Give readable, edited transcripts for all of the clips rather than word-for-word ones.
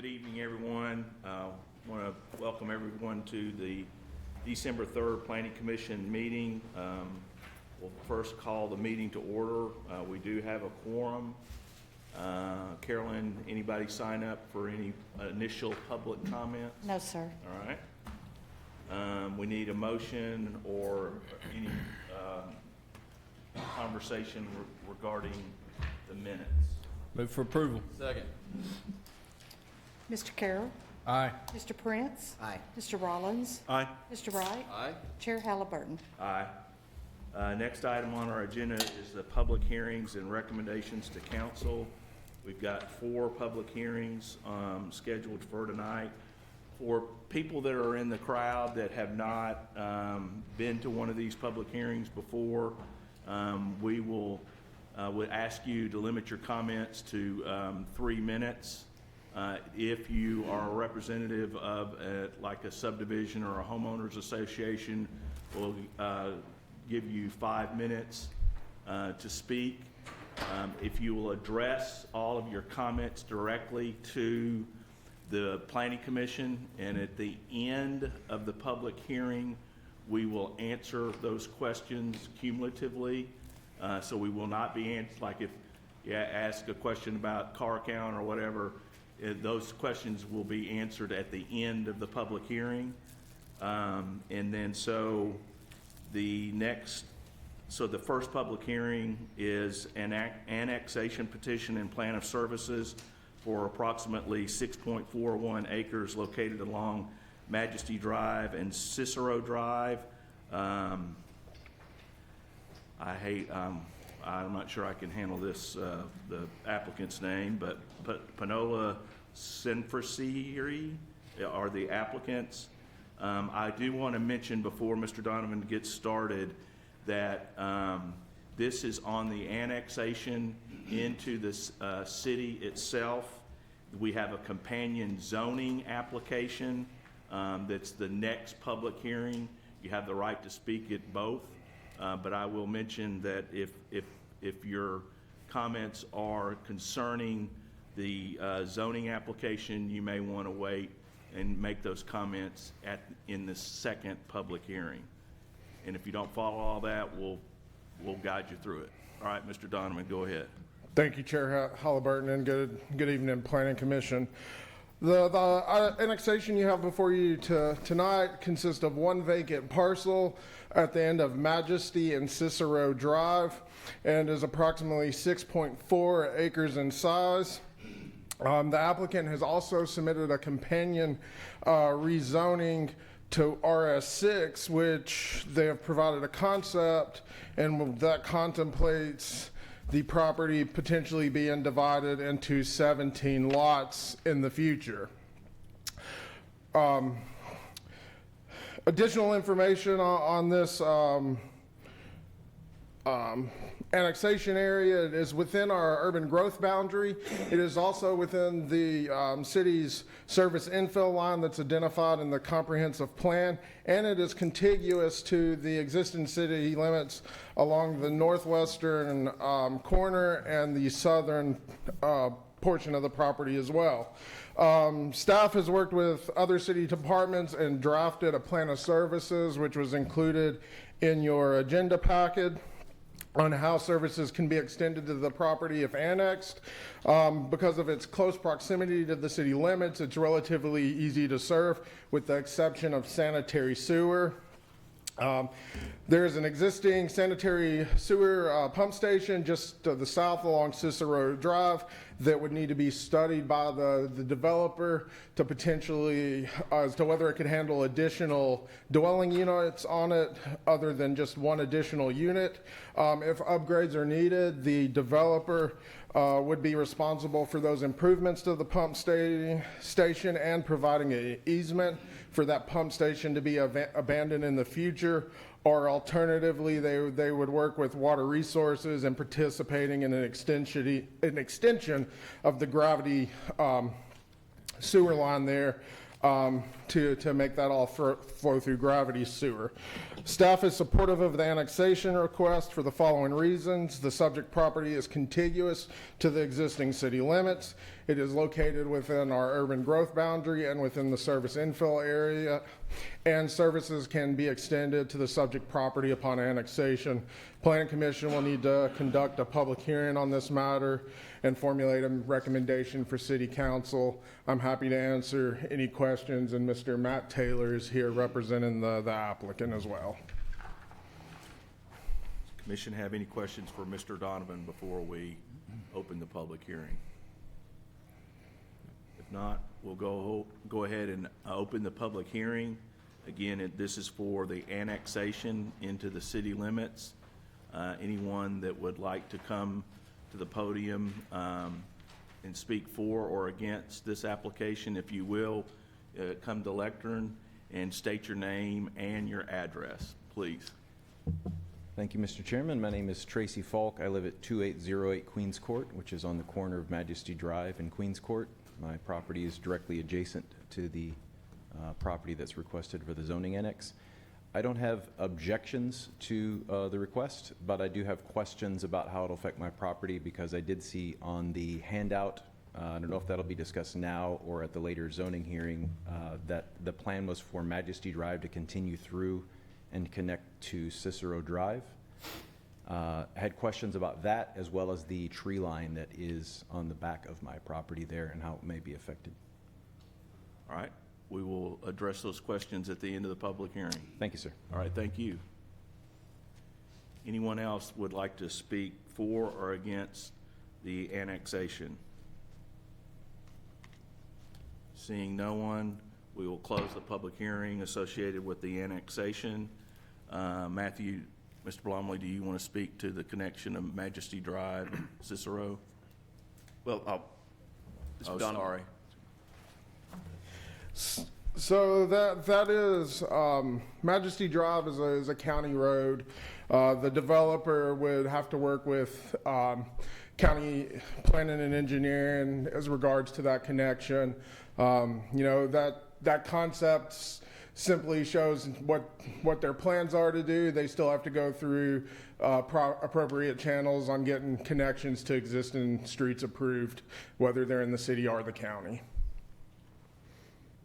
Good evening, everyone. I want to welcome everyone to the December 3rd Planning Commission meeting. We'll first call the meeting to order. We do have a quorum. Carolyn, anybody sign up for any initial public comments? No, sir. All right. We need a motion or any conversation regarding the minutes. Move for approval. Second. Mr. Carroll. Aye. Mr. Prince. Aye. Mr. Rollins. Aye. Mr. Wright. Aye. Chair Halliburton. Aye. Next item on our agenda is the public hearings and recommendations to council. We've got 4 public hearings scheduled for tonight. For people that are in the crowd that have not been to one of these public hearings before, we would ask you to limit your comments to 3 minutes. If you are a representative of like a subdivision or a homeowners association, we'll give you 5 minutes to speak. If you will address all of your comments directly to the Planning Commission, and at the end of the public hearing, we will answer those questions cumulatively. So we will not be like if you ask a question about car count or whatever, those questions will be answered at the end of the public hearing. And then so the first public hearing is an annexation petition and plan of services for approximately 6.41 acres located along Majesty Drive and Cicero Drive. I'm not sure I can handle this, the applicant's name, but Panola Senfraciri are the applicants. I do want to mention before Mr. Donovan gets started that this is on the annexation into the city itself. We have a companion zoning application that's the next public hearing. You have the right to speak at both, but I will mention that if your comments are concerning the zoning application, you may want to wait and make those comments in the second public hearing. And if you don't follow all that, we'll guide you through it. All right, Mr. Donovan, go ahead. Thank you, Chair Halliburton, and good evening, Planning Commission. The annexation you have before you tonight consists of 1 vacant parcel at the end of Majesty and Cicero Drive, and is approximately 6.4 acres in size. The applicant has also submitted a companion rezoning to RS6, which they have provided a concept, and that contemplates the property potentially being divided into 17 lots in the future. Additional information on this annexation area. It is within our urban growth boundary. It is also within the city's service infill line that's identified in the comprehensive plan, and it is contiguous to the existing city limits along the northwestern corner and the southern portion of the property as well. Staff has worked with other city departments and drafted a plan of services, which was included in your agenda packet, on how services can be extended to the property if annexed. Because of its close proximity to the city limits, it's relatively easy to serve, with the exception of sanitary sewer. There is an existing sanitary sewer pump station just to the south along Cicero Drive that would need to be studied by the developer to potentially, as to whether it could handle additional dwelling units on it other than just 1 additional unit. If upgrades are needed, the developer would be responsible for those improvements to the pump station and providing an easement for that pump station to be abandoned in the future, or alternatively, they would work with Water Resources and participating in an extension of the gravity sewer line there to make that all flow through gravity sewer. Staff is supportive of the annexation request for the following reasons. The subject property is contiguous to the existing city limits. It is located within our urban growth boundary and within the service infill area, and services can be extended to the subject property upon annexation. Planning Commission will need to conduct a public hearing on this matter and formulate a recommendation for City Council. I'm happy to answer any questions, and Mr. Matt Taylor is here representing the applicant as well. Commission have any questions for Mr. Donovan before we open the public hearing? If not, we'll go ahead and open the public hearing. Again, this is for the annexation into the city limits. Anyone that would like to come to the podium and speak for or against this application, if you will, come to lectern and state your name and your address, please. Thank you, Mr. Chairman. My name is Tracy Falk. I live at 2808 Queens Court, which is on the corner of Majesty Drive and Queens Court. My property is directly adjacent to the property that's requested for the zoning annex. I don't have objections to the request, but I do have questions about how it'll affect my property, because I did see on the handout, I don't know if that'll be discussed now or at the later zoning hearing, that the plan was for Majesty Drive to continue through and connect to Cicero Drive. I had questions about that, as well as the tree line that is on the back of my property there and how it may be affected. All right, we will address those questions at the end of the public hearing. Thank you, sir. All right, thank you. Anyone else would like to speak for or against the annexation? Seeing no one, we will close the public hearing associated with the annexation. Matthew, Mr. Blomley, do you want to speak to the connection of Majesty Drive and Cicero? Well, Oh, sorry. So that is Majesty Drive is a county road. The developer would have to work with county planning and engineering as regards to that connection. That concept simply shows what their plans are to do. They still have to go through appropriate channels on getting connections to existing streets approved, whether they're in the city or the county.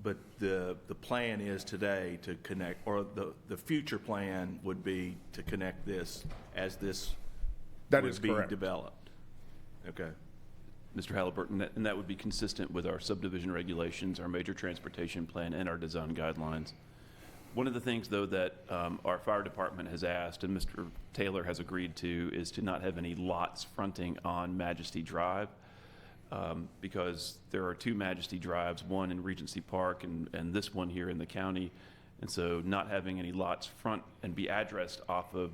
But the plan is today to connect, or the future plan would be to connect this as this That would is be correct. developed. Okay. Mr. Halliburton, and that would be consistent with our subdivision regulations, our major transportation plan, and our design guidelines. One of the things, though, that our fire department has asked, and Mr. Taylor has agreed to, is to not have any lots fronting on Majesty Drive, because there are two Majesty Drives, one in Regency Park and this one here in the county. And so not having any lots front and be addressed off of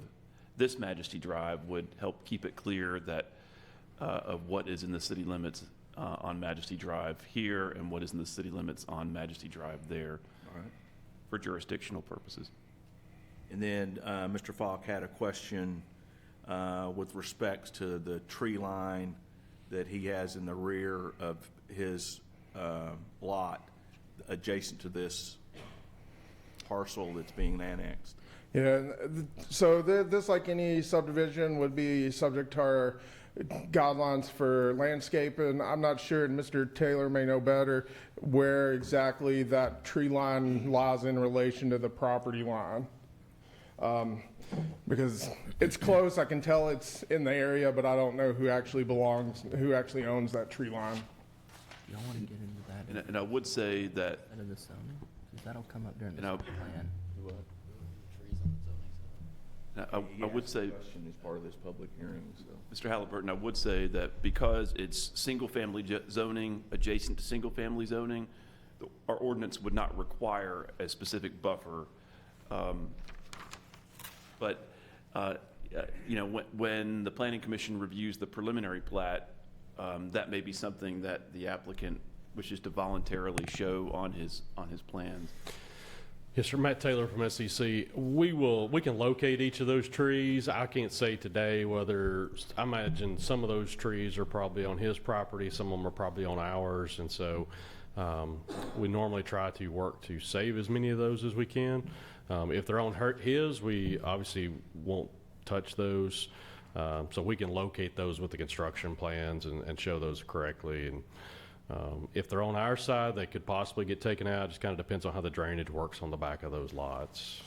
this Majesty Drive would help keep it clear that of what is in the city limits on Majesty Drive here and what is in the city limits on Majesty Drive there. All right. For jurisdictional purposes. And then Mr. Falk had a question with respects to the tree line that he has in the rear of his lot adjacent to this parcel that's being annexed. Yeah, so this, like any subdivision, would be subject to our guidelines for landscaping. I'm not sure, and Mr. Taylor may know better, where exactly that tree line lies in relation to the property line. Because it's close, I can tell it's in the area, but I don't know who actually owns that tree line. Y'all want to get into that And I would say that, instead of the zoning? Because that'll come up during the And I- plan. I would say, Question is part of this public hearing, so. Mr. Halliburton, I would say that because it's single-family zoning, adjacent to single-family zoning, our ordinance would not require a specific buffer. But when the Planning Commission reviews the preliminary plat, that may be something that the applicant wishes to voluntarily show on his plans. Yes, sir. Matt Taylor from SEC. We can locate each of those trees. I can't say today whether, I imagine some of those trees are probably on his property, some of them are probably on ours, and so We normally try to work to save as many of those as we can. If they're on his, we obviously won't touch those. So we can locate those with the construction plans and show those correctly. And if they're on our side, they could possibly get taken out. Just kind of depends on how the drainage works on the back of those lots.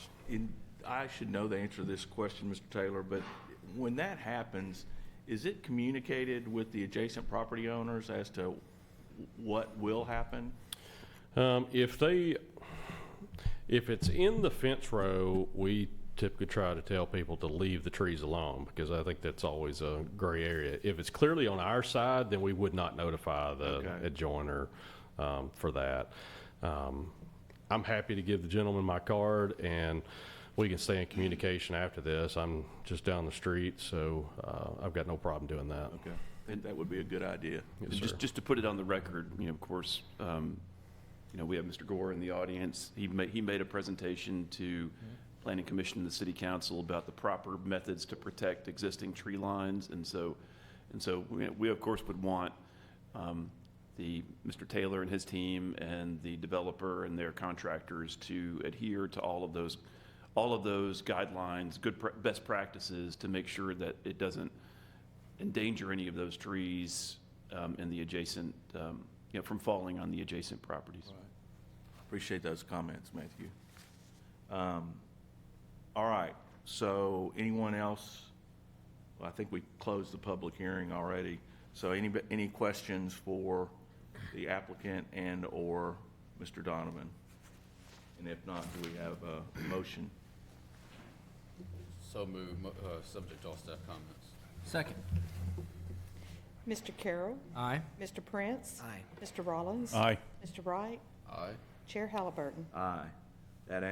I should know the answer to this question, Mr. Taylor, but when that happens, is it communicated with the adjacent property owners as to what will happen? If it's in the fence row, we typically try to tell people to leave the trees alone, because I think that's always a gray area. If it's clearly on our side, then we would not notify the adjoiner for that. I'm happy to give the gentleman my card, and we can stay in communication after this. I'm just down the street, so I've got no problem doing that. Okay. I think that would be a good idea. Yes, sir. Just to put it on the record, of course, we have Mr. Gore in the audience. He made a presentation to Planning Commission and the City Council about the proper methods to protect existing tree lines, and so we of course would want Mr. Taylor and his team and the developer and their contractors to adhere to all of those guidelines, best practices, to make sure that it doesn't endanger any of those trees and the adjacent, from falling on the adjacent properties. Right. Appreciate those comments, Matthew. All right, so anyone else? Well, I think we closed the public hearing already. So any questions for the applicant and or Mr. Donovan? And if not, do we have a motion? So move, subject to all staff comments. Second. Mr. Carroll. Aye. Mr. Prince. Aye. Mr. Rollins. Aye. Mr. Wright. Aye. Chair Halliburton. Aye. That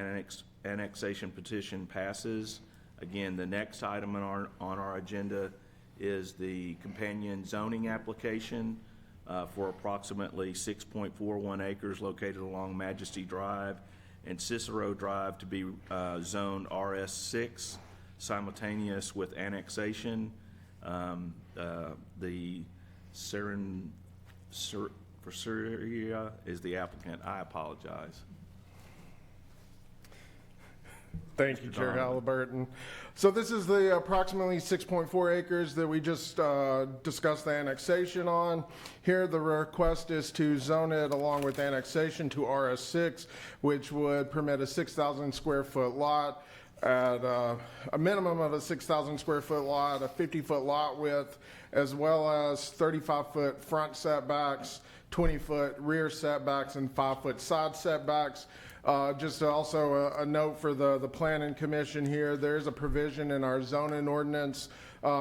annexation petition passes. Again, the next item on our agenda is the companion zoning application for approximately 6.41 acres located along Majesty Drive and Cicero Drive to be zoned RS6 simultaneous with annexation. The Syria is the applicant. I apologize. Thank you, Mr. Chair Donovan. Halliburton. So this is the approximately 6.4 acres that we just discussed the annexation on. Here, the request is to zone it along with annexation to RS6, which would permit a 6,000 square foot lot at a minimum of a 6,000 square foot lot, a 50-foot lot width, as well as 35-foot front setbacks, 20-foot rear setbacks, and 5-foot side setbacks. Just also a note for the Planning Commission here, there is a provision in our zoning ordinance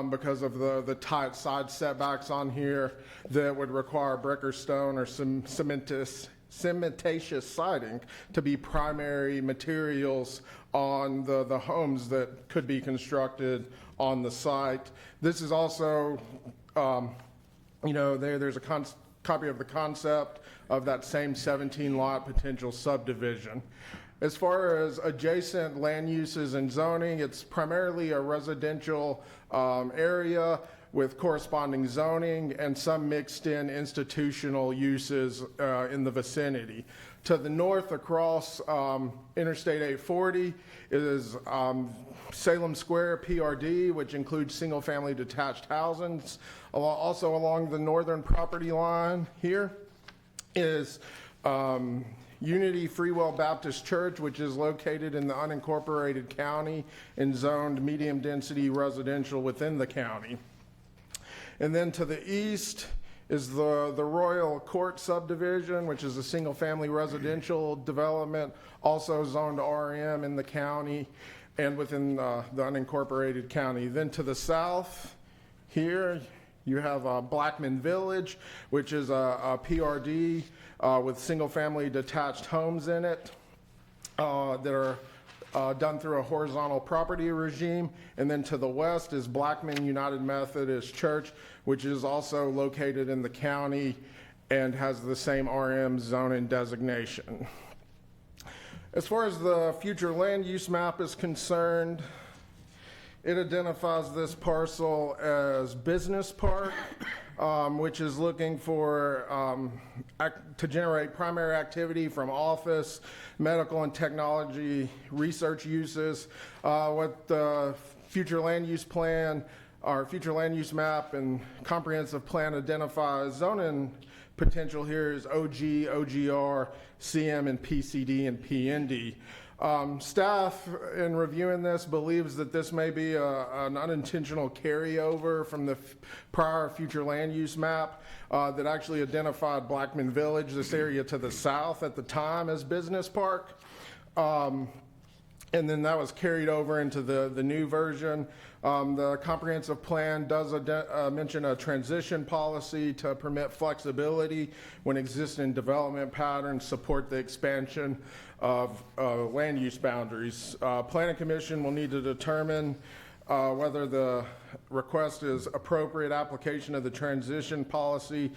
because of the tight side setbacks on here that would require brick or stone or some cementitious siding to be primary materials on the homes that could be constructed on the site. This is also, there's a copy of the concept of that same 17-lot potential subdivision. As far as adjacent land uses and zoning, it's primarily a residential area with corresponding zoning and some mixed-in institutional uses in the vicinity. To the north across Interstate 840 is Salem Square PRD, which includes single-family detached housings. Also along the northern property line here is Unity Freewell Baptist Church, which is located in the unincorporated county and zoned medium-density residential within the county. And then to the east is the Royal Court subdivision, which is a single-family residential development, also zoned RM in the county and within the unincorporated county. Then to the south here, you have Blackman Village, which is a PRD with single-family detached homes in it that are done through a horizontal property regime. And then to the west is Blackman United Methodist Church, which is also located in the county and has the same RM zoning designation. As far as the future land use map is concerned, it identifies this parcel as Business Park, which is looking for to generate primary activity from office, medical, and technology research uses. What the future land use plan, our future land use map and comprehensive plan identifies zoning potential here is OG, OGR, CM, and PCD and PND. Staff, in reviewing this, believes that this may be an unintentional carryover from the prior future land use map that actually identified Blackman Village, this area to the south at the time, as business park. And then that was carried over into the new version. The comprehensive plan does mention a transition policy to permit flexibility when existing development patterns support the expansion of land use boundaries. Planning Commission will need to determine whether the request is appropriate application of the transition policy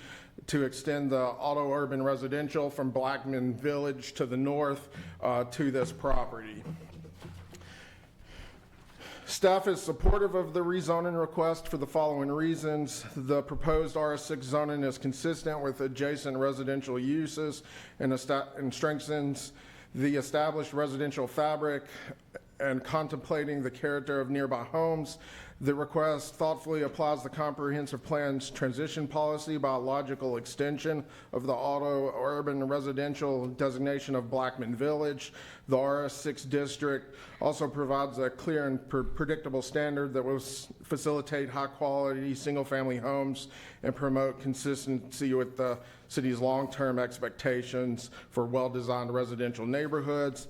to extend the auto urban residential from Blackman Village to the north to this property. Staff is supportive of the rezoning request for the following reasons. The proposed RS6 zoning is consistent with adjacent residential uses and strengthens the established residential fabric and contemplating the character of nearby homes. The request thoughtfully applies the comprehensive plan's transition policy by a logical extension of the auto urban residential designation of Blackman Village. The RS6 district also provides a clear and predictable standard that will facilitate high quality single family homes and promote consistency with the city's long-term expectations for well-designed residential neighborhoods.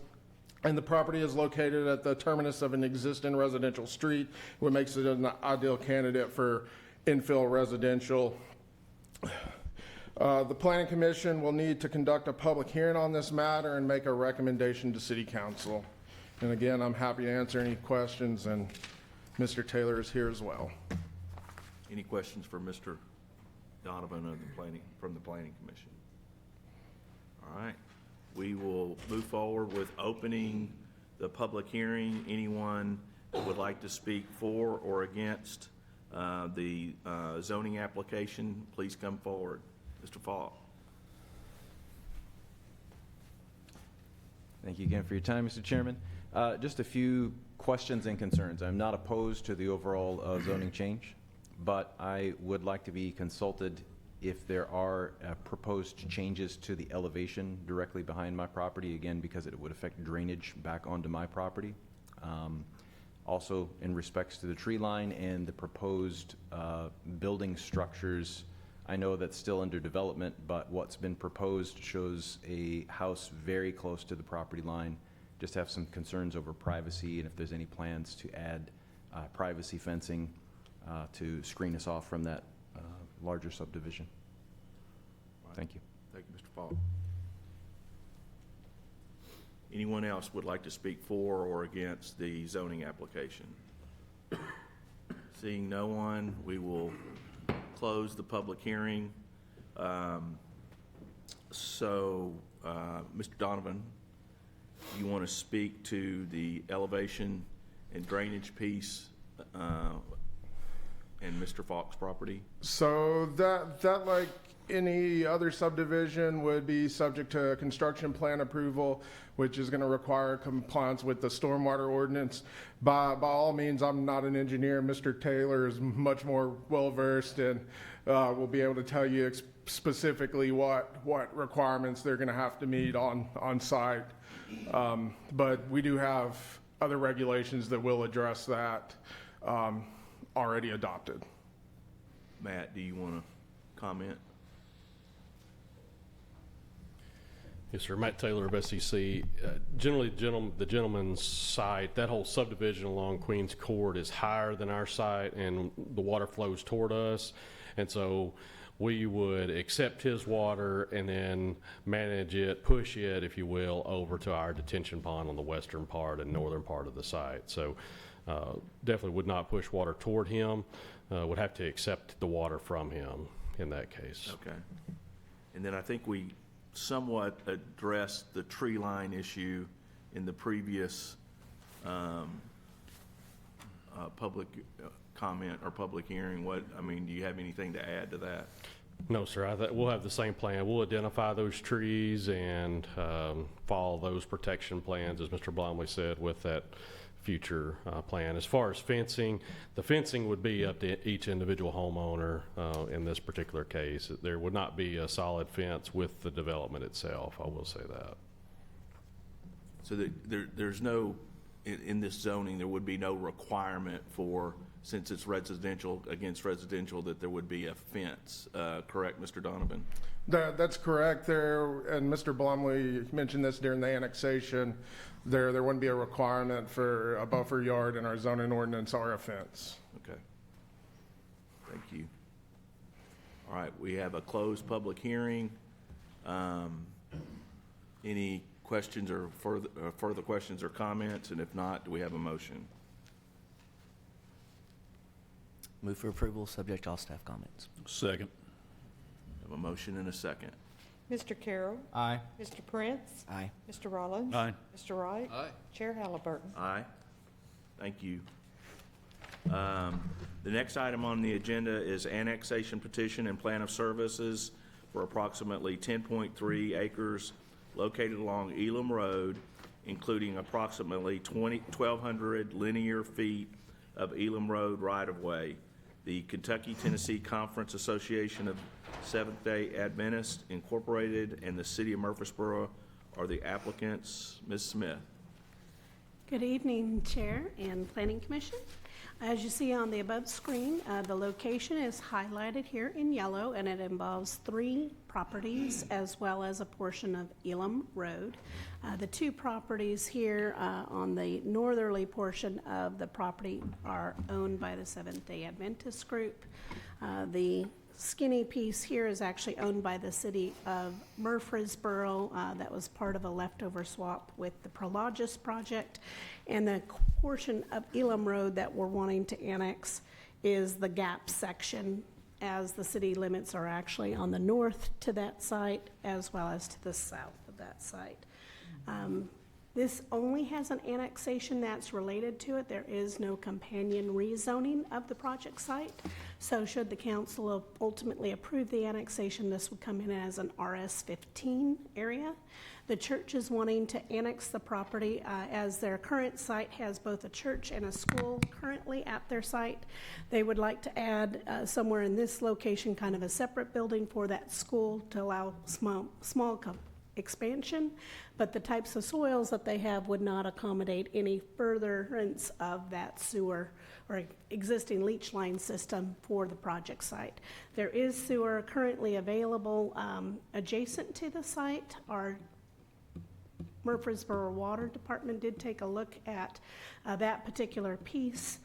And the property is located at the terminus of an existing residential street, which makes it an ideal candidate for infill residential. The Planning Commission will need to conduct a public hearing on this matter and make a recommendation to City Council. And again, I'm happy to answer any questions, and Mr. Taylor is here as well. Any questions for Mr. Donovan of from the Planning Commission? All right. We will move forward with opening the public hearing. Anyone that would like to speak for or against the zoning application, please come forward. Mr. Falk. Thank you again for your time, Mr. Chairman. Just a few questions and concerns. I'm not opposed to the overall zoning change, but I would like to be consulted if there are proposed changes to the elevation directly behind my property, again, because it would affect drainage back onto my property. Also, in respects to the tree line and the proposed building structures, I know that's still under development, but what's been proposed shows a house very close to the property line. Just have some concerns over privacy and if there's any plans to add privacy fencing to screen us off from that larger subdivision. Right. Thank you. Thank you, Mr. Falk. Anyone else would like to speak for or against the zoning application? Seeing no one, we will close the public hearing. Mr. Donovan, you want to speak to the elevation and drainage piece and Mr. Falk's property? So that like any other subdivision would be subject to a construction plan approval, which is going to require compliance with the stormwater ordinance. By all means, I'm not an engineer. Mr. Taylor is much more well-versed and will be able to tell you specifically what requirements they're going to have to meet on site. But we do have other regulations that will address that already adopted. Matt, do you want to comment? Yes, sir. Matt Taylor of SEC. Generally, the gentleman's site, that whole subdivision along Queens Court is higher than our site, and the water flows toward us. And so we would accept his water and then manage it, push it, if you will, over to our detention pond on the western part and northern part of the site. So definitely would not push water toward him. Would have to accept the water from him in that case. Okay. And then I think we somewhat addressed the tree line issue in the previous public comment or public hearing. Do you have anything to add to that? No, sir. We'll have the same plan. We'll identify those trees and follow those protection plans, as Mr. Blomley said, with that future plan. As far as fencing, the fencing would be up to each individual homeowner in this particular case. There would not be a solid fence with the development itself, I will say that. So there's no, in this zoning, there would be no requirement for, since it's residential against residential, that there would be a fence, correct, Mr. Donovan? That's correct there, and Mr. Blumley mentioned this during the annexation. There wouldn't be a requirement for a buffer yard in our zoning ordinance or a fence. Okay. Thank you. All right, we have a closed public hearing. Any questions or further questions or comments? And if not, do we have a motion? Move for approval, subject to all staff comments. Second. We have a motion and a second. Mr. Carroll. Aye. Mr. Prince. Aye. Mr. Rollins. Aye. Mr. Wright. Aye. Chair Halliburton. Aye. Thank you. The next item on the agenda is annexation petition and plan of services for approximately 10.3 acres located along Elam Road, including approximately 1,200 linear feet of Elam Road right-of-way. The Kentucky-Tennessee Conference Association of Seventh-day Adventists Incorporated and the City of Murfreesboro are the applicants. Ms. Smith. Good evening, Chair and Planning Commission. As you see on the above screen, the location is highlighted here in yellow, and it involves 3 properties as well as a portion of Elam Road. The 2 properties here on the northerly portion of the property are owned by the Seventh-day Adventist group. The skinny piece here is actually owned by the City of Murfreesboro. That was part of a leftover swap with the Prologis project. And the portion of Elam Road that we're wanting to annex is the gap section, as the city limits are actually on the north to that site as well as to the south of that site. This only has an annexation that's related to it. There is no companion rezoning of the project site. So should the council ultimately approve the annexation, this would come in as an RS-15 area. The church is wanting to annex the property as their current site has both a church and a school currently at their site. They would like to add somewhere in this location kind of a separate building for that school to allow small expansion, but the types of soils that they have would not accommodate any furtherance of that sewer or existing leach line system for the project site. There is sewer currently available adjacent to the site. Our Murfreesboro Water Department did take a look at that particular piece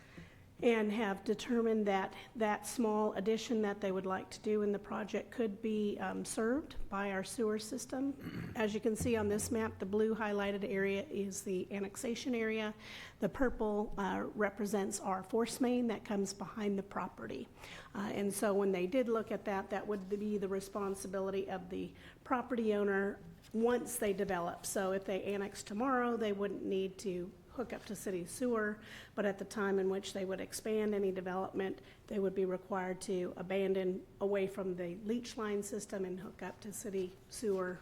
and have determined that that small addition that they would like to do in the project could be served by our sewer system. As you can see on this map, the blue highlighted area is the annexation area. The purple represents our force main that comes behind the property. And so when they did look at that, that would be the responsibility of the property owner once they develop. So if they annex tomorrow, they wouldn't need to hook up to city sewer, but at the time in which they would expand any development, they would be required to abandon away from the leach line system and hook up to city sewer,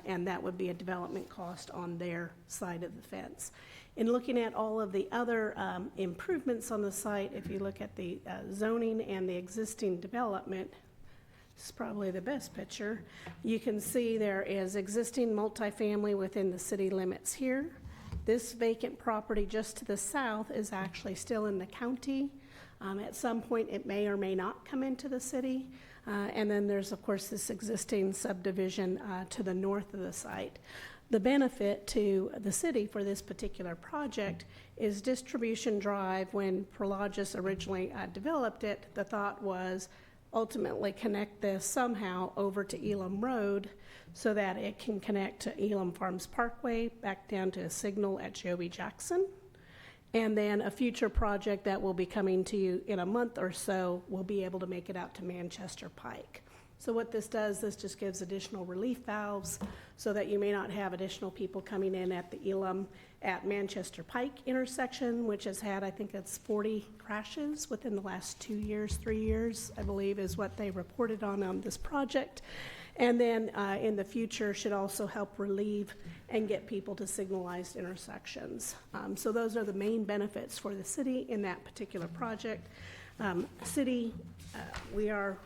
and that would be a development cost on their side of the fence. In looking at all of the other improvements on the site, if you look at the zoning and the existing development, this is probably the best picture. You can see there is existing multifamily within the city limits here. This vacant property just to the south is actually still in the county. At some point, it may or may not come into the city. And then there's, of course, this existing subdivision to the north of the site. The benefit to the city for this particular project is Distribution Drive. When Prologis originally developed it, the thought was ultimately connect this somehow over to Elam Road so that it can connect to Elam Farms Parkway back down to a signal at Joby Jackson. And then a future project that will be coming to you in a month or so will be able to make it out to Manchester Pike. So what this does, this just gives additional relief valves so that you may not have additional people coming in at the Elam at Manchester Pike intersection, which has had, I think it's 40 crashes within the last 2 years, 3 years, I believe is what they reported on this project. And then in the future should also help relieve and get people to signalized intersections. So those are the main benefits for the city in that particular project. We are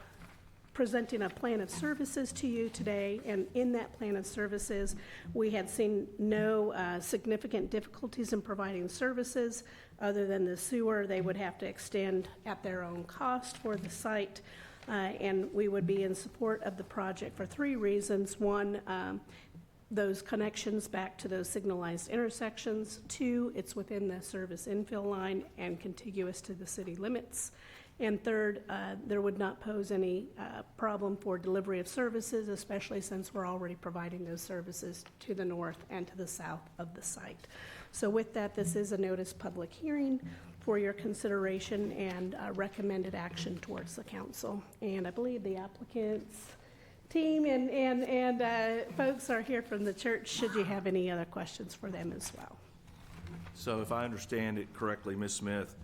presenting a plan of services to you today, and in that plan of services, we had seen no significant difficulties in providing services other than the sewer. They would have to extend at their own cost for the site, and we would be in support of the project for 3 reasons. One, those connections back to those signalized intersections. 2, it's within the service infill line and contiguous to the city limits. And third, there would not pose any problem for delivery of services, especially since we're already providing those services to the north and to the south of the site. So with that, this is a notice public hearing for your consideration and recommended action towards the council. And I believe the applicants team and folks are here from the church, should you have any other questions for them as well. So if I understand it correctly, Ms. Smith,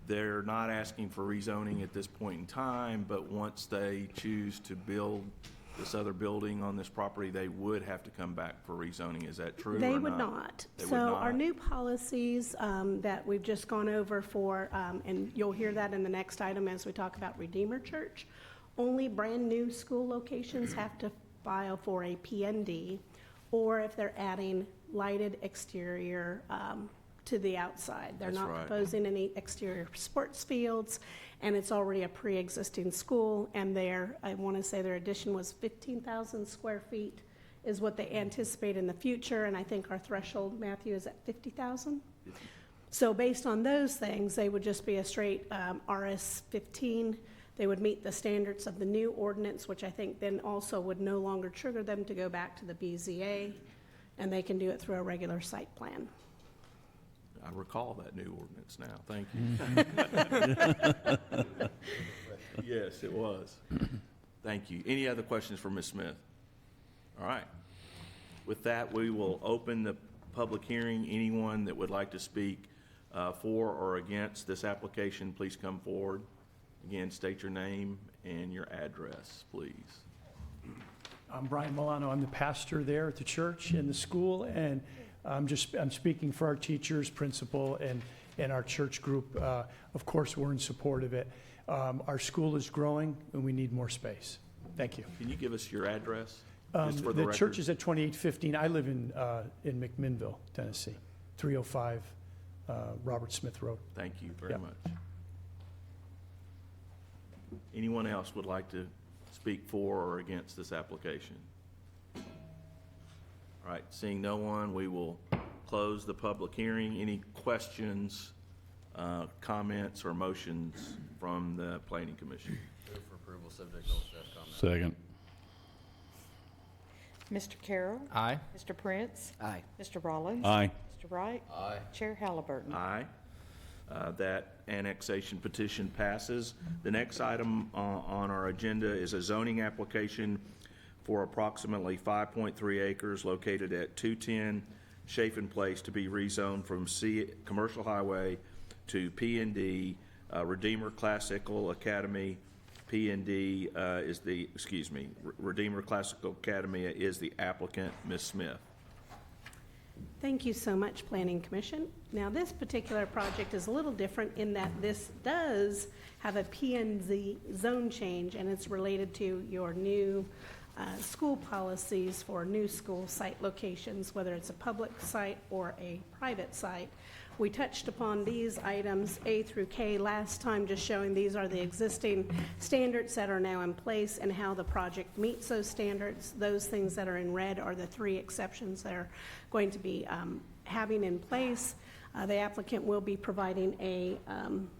they're not asking for rezoning at this point in time, but once they choose to build this other building on this property, they would have to come back for rezoning. Is that true or not? They would not. They would So not? our new policies that we've just gone over for, and you'll hear that in the next item as we talk about Redeemer Church, only brand-new school locations have to file for a PND, or if they're adding lighted exterior to the outside. They're That's not right. proposing any exterior sports fields, and it's already a pre-existing school, and I want to say their addition was 15,000 square feet is what they anticipate in the future, and I think our threshold, Matthew, is at 50,000? So based on those things, they would just be a straight RS 15. They would meet the standards of the new ordinance, which I think then also would no longer trigger them to go back to the BZA, and they can do it through a regular site plan. I recall that new ordinance now. Thank you. Yes, it was. Thank you. Any other questions for Ms. Smith? All right. With that, we will open the public hearing. Anyone that would like to speak for or against this application, please come forward. Again, state your name and your address, please. I'm Brian Milano. I'm the pastor there at the church and the school, and I'm speaking for our teachers, principal, and our church group. Of course, we're in support of it. Our school is growing, and we need more space. Thank you. Can you give us your address? Just for the The record? church is at 2815. I live in McMinnville, Tennessee, 305 Robert Smith Road. Thank you very Yep. much. Anyone else would like to speak for or against this application? All right, seeing no one, we will close the public hearing. Any questions, comments, or motions from the Planning Commission? Move for approval, subject to all staff comments. Second. Mr. Carroll. Aye. Mr. Prince. Aye. Mr. Rollins. Aye. Mr. Wright. Aye. Chair Halliburton. Aye. That annexation petition passes. The next item on our agenda is a zoning application for approximately 5.3 acres located at 210 Chafin Place to be rezoned from Commercial Highway to P&D. Redeemer Classical Academy, P&D Redeemer Classical Academy is the applicant. Ms. Smith. Thank you so much, Planning Commission. Now, this particular project is a little different in that this does have a P&Z zone change, and it's related to your new school policies for new school site locations, whether it's a public site or a private site. We touched upon these items A through K last time, just showing these are the existing standards that are now in place and how the project meets those standards. Those things that are in red are the 3 exceptions that are going to be having in place. The applicant will be providing a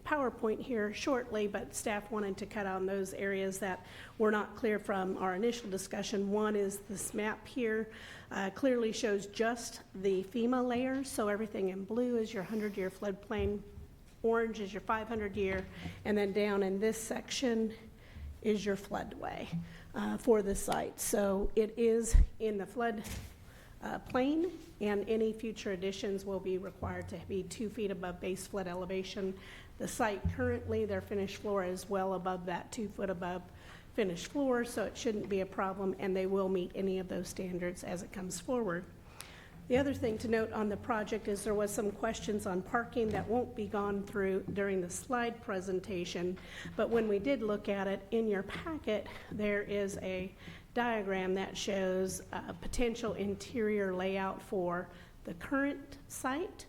PowerPoint here shortly, but staff wanted to cut on those areas that were not clear from our initial discussion. One is this map here clearly shows just the FEMA layers, so everything in blue is your 100-year floodplain, orange is your 500-year, and then down in this section is your floodway for the site. So it is in the flood plane, and any future additions will be required to be 2 feet above base flood elevation. The site currently, their finished floor is well above that 2 foot above finished floor, so it shouldn't be a problem, and they will meet any of those standards as it comes forward. The other thing to note on the project is there was some questions on parking that won't be gone through during the slide presentation, but when we did look at it in your packet, there is a diagram that shows a potential interior layout for the current site,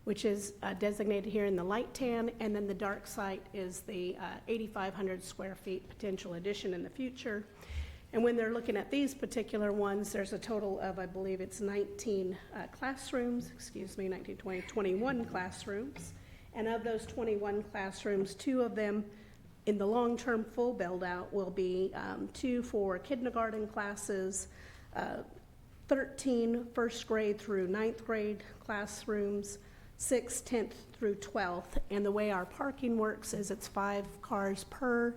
which is designated here in the light tan, and then the dark site is the 8,500 square feet potential addition in the future. And when they're looking at these particular ones, there's a total of, I believe it's 19 classrooms, 21 classrooms. And of those 21 classrooms, 2 of them in the long-term full build-out will be 2 for kindergarten classes, 13 first grade through 9th grade classrooms, 6th, 10th through 12th. And the way our parking works is it's 5 cars per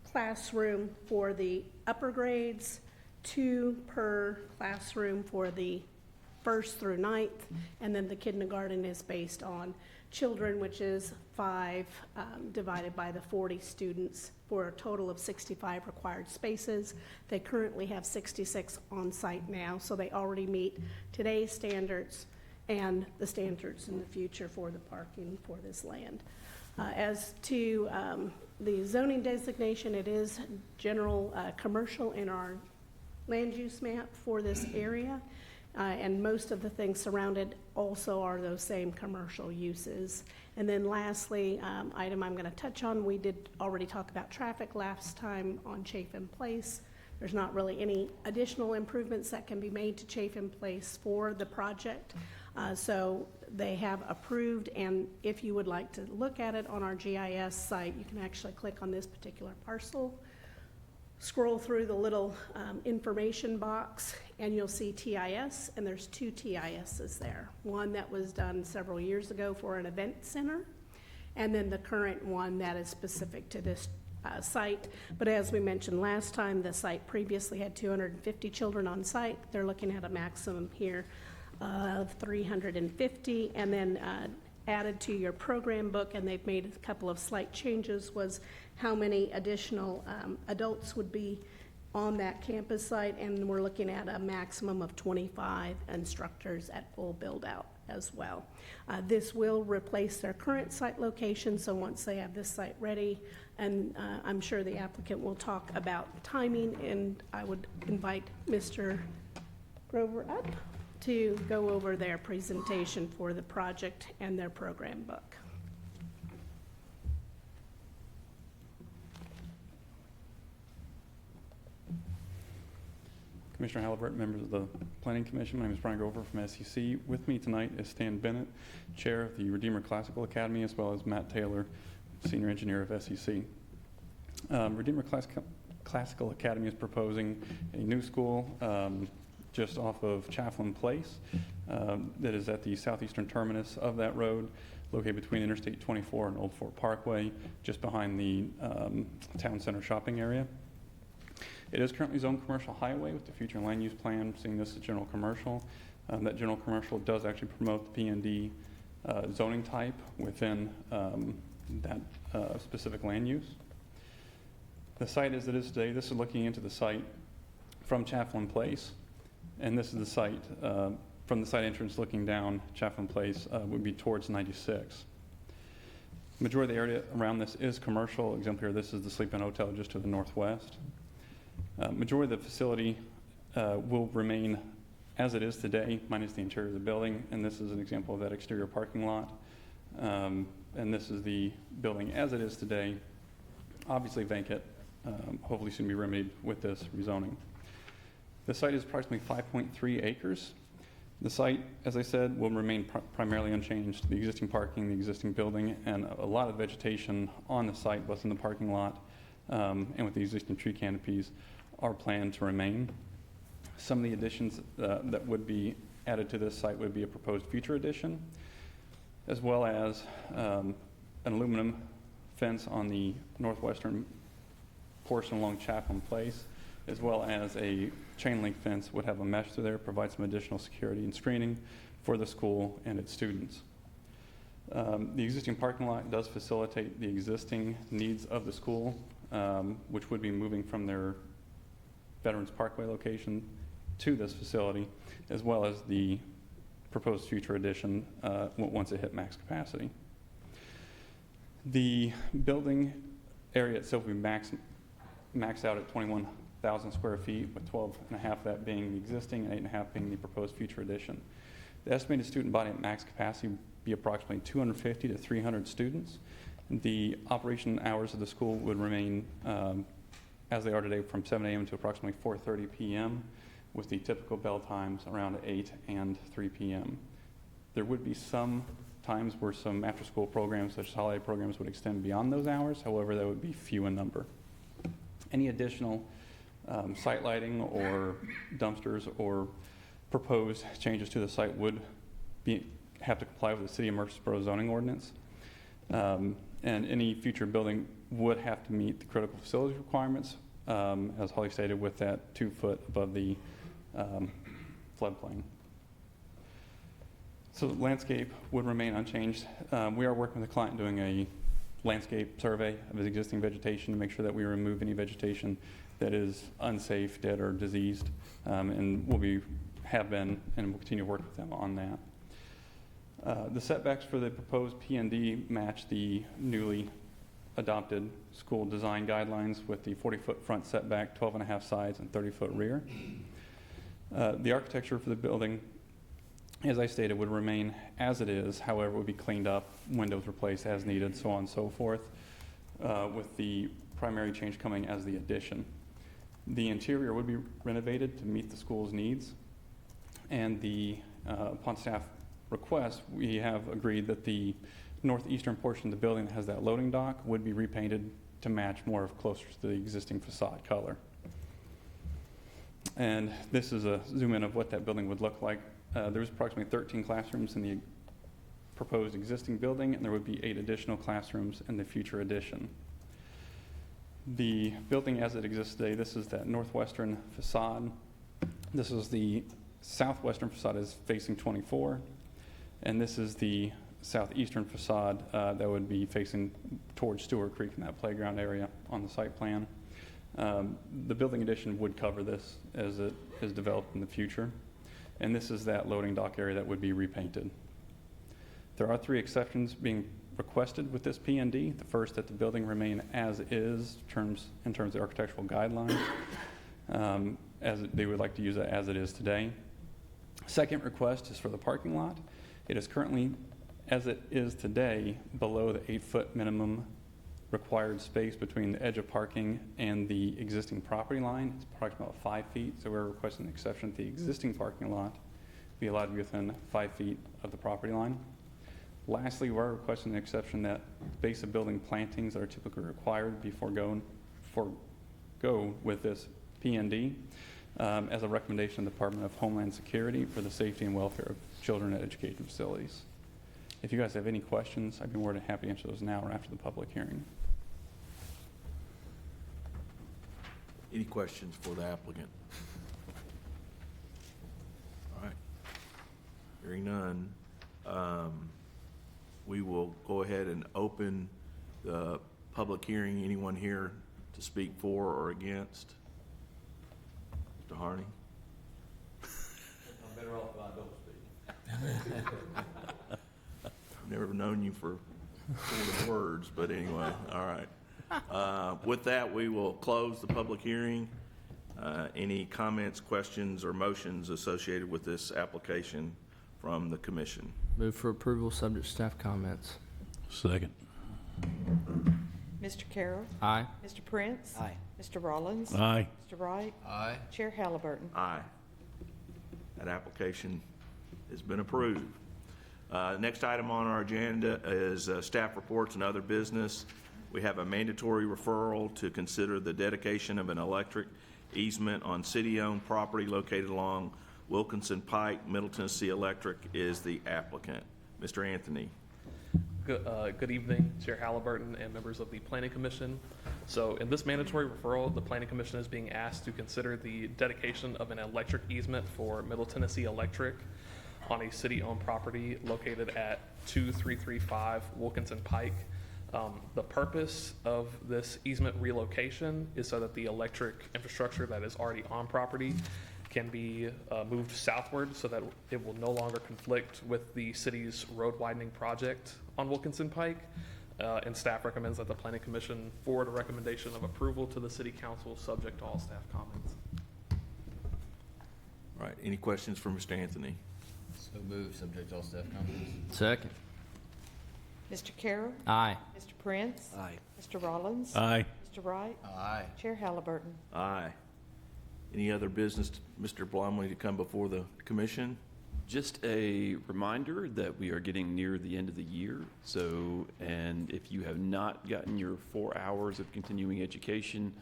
classroom for the upper grades, 2 per classroom for the 1st through 9th, and then the kindergarten is based on children, which is 5 divided by the 40 students for a total of 65 required spaces. They currently have 66 on site now, so they already meet today's standards and the standards in the future for the parking for this land. As to the zoning designation, it is general commercial in our land use map for this area, and most of the things surrounded also are those same commercial uses. And then lastly, item I'm going to touch on, we did already talk about traffic last time on Chafin Place. There's not really any additional improvements that can be made to Chafin Place for the project. So they have approved, and if you would like to look at it on our GIS site, you can actually click on this particular parcel, scroll through the little information box, and you'll see TIS, and there's 2 TISs there. One that was done several years ago for an event center, and then the current one that is specific to this site. But as we mentioned last time, the site previously had 250 children on site. They're looking at a maximum here of 350, and then added to your program book, and they've made a couple of slight changes, was how many additional adults would be on that campus site, and we're looking at a maximum of 25 instructors at full build out as well. This will replace their current site location, so once they have this site ready, and I'm sure the applicant will talk about timing, and I would invite Mr. Grover up to go over their presentation for the project and their program book. Commissioner Halliburton, members of the Planning Commission, my name is Brian Grover from SEC. With me tonight is Stan Bennett, Chair of the Redeemer Classical Academy, as well as Matt Taylor, Senior Engineer of SEC. Redeemer Classical Academy is proposing a new school just off of Chafflin Place that is at the southeastern terminus of that road, located between Interstate 24 and Old Fort Parkway, just behind the town center shopping area. It is currently zoned commercial highway with the future land use plan, seeing this as general commercial. That general commercial does actually promote the P&D zoning type within that specific land use. The site as it is today, this is looking into the site from Chafflin Place. And this is the site, from the site entrance looking down Chafflin Place would be towards 96. Majority of the area around this is commercial. Example here, this is the Sleep-In Hotel just to the northwest. Majority of the facility will remain as it is today, minus the interior of the building. And this is an example of that exterior parking lot. And this is the building as it is today, obviously vacant, hopefully soon be remedied with this rezoning. The site is approximately 5.3 acres. The site, as I said, will remain primarily unchanged. The existing parking, the existing building, and a lot of vegetation on the site, both in the parking lot and with the existing tree canopies, are planned to remain. Some of the additions that would be added to this site would be a proposed future addition, as well as an aluminum fence on the northwestern portion along Chafflin Place, as well as a chain link fence would have a mesh through there, provide some additional security and screening for the school and its students. The existing parking lot does facilitate the existing needs of the school, which would be moving from their Veterans Parkway location to this facility, as well as the proposed future addition once it hit max capacity. The building area itself will be maxed out at 21,000 square feet, with 12.5 of that being the existing and 8.5 being the proposed future addition. The estimated student body at max capacity would be approximately 250 to 300 students. The operation hours of the school would remain as they are today, from 7 a.m. to approximately 4:30 p.m., with the typical bell times around 8 and 3 p.m. There would be some times where some after-school programs, such as holiday programs, would extend beyond those hours. However, that would be few in number. Any additional site lighting or dumpsters or proposed changes to the site would have to comply with the City of Murfreesboro zoning ordinance. And any future building would have to meet the critical facilities requirements, as Holly stated, with that 2 foot above the floodplain. So the landscape would remain unchanged. We are working with the client doing a landscape survey of his existing vegetation to make sure that we remove any vegetation that is unsafe, dead, or diseased, and have been and will continue to work with them on that. The setbacks for the proposed P&D match the newly adopted school design guidelines with the 40-foot front setback, 12.5 sides, and 30-foot rear. The architecture for the building, as I stated, would remain as it is. However, it would be cleaned up, windows replaced as needed, so on and so forth, with the primary change coming as the addition. The interior would be renovated to meet the school's needs, and upon staff request, we have agreed that the northeastern portion of the building that has that loading dock would be repainted to match more of closer to the existing facade color. And this is a zoom in of what that building would look like. There's approximately 13 classrooms in the proposed existing building, and there would be 8 additional classrooms in the future addition. The building as it exists today, this is that northwestern facade. This is the southwestern facade is facing 24, and this is the southeastern facade that would be facing towards Stewart Creek in that playground area on the site plan. The building addition would cover this as it is developed in the future. And this is that loading dock area that would be repainted. There are 3 exceptions being requested with this P&D. The first, that the building remain as is in terms of the architectural guidelines, as they would like to use it as it is today. Second request is for the parking lot. It is currently, as it is today, below the 8-foot minimum required space between the edge of parking and the existing property line. It's approximately 5 feet, so we're requesting an exception that the existing parking lot be allowed to be within 5 feet of the property line. Lastly, we're requesting an exception that base of building plantings that are typically required before go with this P&D as a recommendation of the Department of Homeland Security for the safety and welfare of children at education facilities. If you guys have any questions, I'd be more than happy to answer those now or after the public hearing. Any questions for the applicant? All right. Hearing none, we will go ahead and open the public hearing. Anyone here to speak for or against? Mr. Harney? I'm better off if I don't speak. I've never known you for full of words, but anyway, all right. With that, we will close the public hearing. Any comments, questions, or motions associated with this application from the commission? Move for approval, subject to staff comments. Second. Mr. Carroll. Aye. Mr. Prince. Aye. Mr. Rollins. Aye. Mr. Wright. Aye. Chair Halliburton. Aye. That application has been approved. Next item on our agenda is staff reports and other business. We have a mandatory referral to consider the dedication of an electric easement on city-owned property located along Wilkinson Pike. Middle Tennessee Electric is the applicant. Mr. Anthony. Good evening, Chair Halliburton and members of the Planning Commission. So in this mandatory referral, the Planning Commission is being asked to consider the dedication of an electric easement for Middle Tennessee Electric on a city-owned property located at 2335 Wilkinson Pike. The purpose of this easement relocation is so that the electric infrastructure that is already on property can be moved southward so that it will no longer conflict with the city's road widening project on Wilkinson Pike. And staff recommends that the Planning Commission forward a recommendation of approval to the City Council, subject to all staff comments. All right, any questions for Mr. Anthony? So moved, subject to all staff comments. Second. Mr. Carroll. Aye. Mr. Prince. Aye. Mr. Rollins. Aye. Mr. Wright. Aye. Chair Halliburton. Aye. Any other business, Mr. Blumley, to come before the commission? Just a reminder that we are getting near the end of the year. So, and if you have not gotten your 4 hours of continuing education,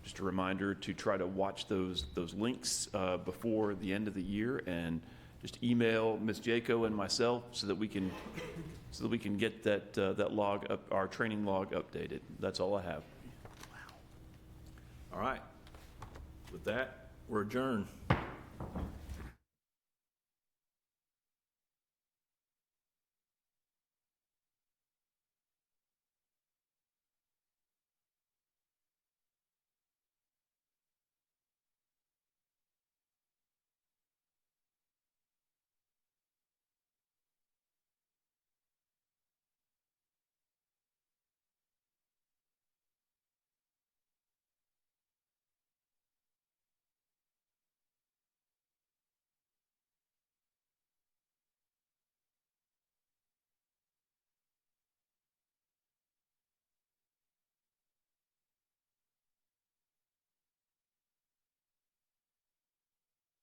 just a reminder to try to watch those links before the end of the year, and just email Ms. Jaco and myself so that we can get that log up, our training log updated. That's all I have. All right. With that, we're adjourned.